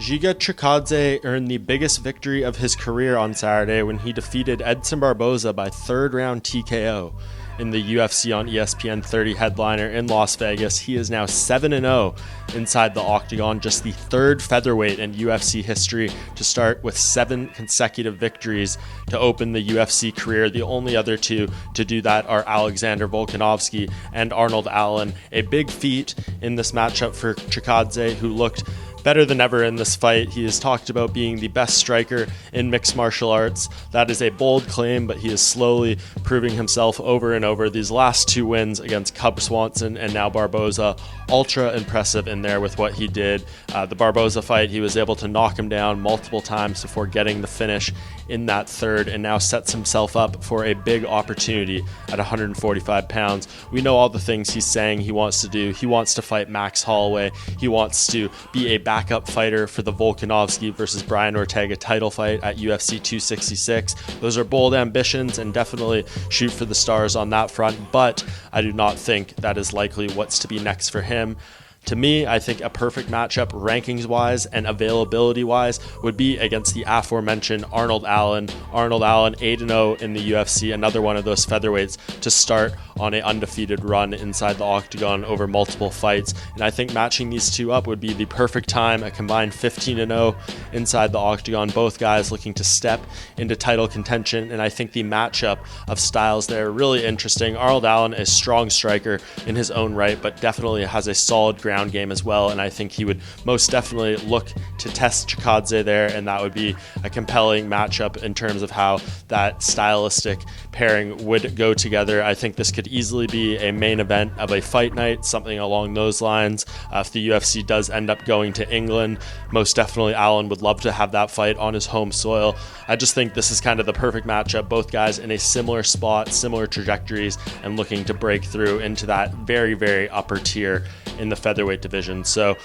Giga Chikadze earned the biggest victory of his career on Saturday when he defeated Edson Barboza by third-round TKO in the UFC on ESPN 30 headliner in Las Vegas. He is now 7-0 inside the octagon, just the third featherweight in UFC history to start with 7 consecutive victories to open the UFC career. The only other two to do that are Alexander Volkanovski and Arnold Allen. A big feat in this matchup for Chikadze, who looked better than ever in this fight. He has talked about being the best striker in mixed martial arts. That is a bold claim, but he is slowly proving himself over and over. These last 2 wins against Cub Swanson and now Barboza, ultra impressive in there with what he did. The Barboza fight, he was able to knock him down multiple times before getting the finish in that third, and now sets himself up for a big opportunity at 145 pounds. We know all the things he's saying he wants to do. He wants to fight Max Holloway. He wants to be a backup fighter for the Volkanovski versus Brian Ortega title fight at UFC 266. Those are bold ambitions, and definitely shoot for the stars on that front, but I do not think that is likely what's to be next for him. To me, I think a perfect matchup rankings-wise and availability-wise would be against the aforementioned Arnold Allen. Arnold Allen 8-0 in the UFC, another one of those featherweights to start on an undefeated run inside the octagon over multiple fights. And I think matching these two up would be the perfect time, a combined 15-0 inside the octagon. Both guys looking to step into title contention, and I think the matchup of styles there really interesting. Arnold Allen is a strong striker in his own right, but definitely has a solid ground game as well, and I think he would most definitely look to test Chikadze there, and that would be a compelling matchup in terms of how that stylistic pairing would go together. I think this could easily be a main event of a fight night, something along those lines. If the UFC does end up going to England, most definitely Allen would love to have that fight on his home soil. I just think this is kind of the perfect matchup, both guys in a similar spot, similar trajectories, and looking to break through into that very, very upper tier in the featherweight division. So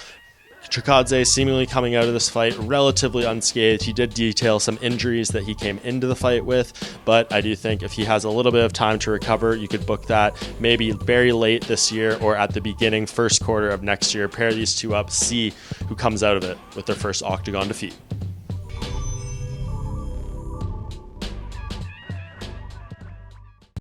Chikadze seemingly coming out of this fight relatively unscathed. He did detail some injuries that he came into the fight with, but I do think if he has a little bit of time to recover, you could book that maybe very late this year or at the beginning, first quarter of next year. Pair these two up, see who comes out of it with their first octagon defeat.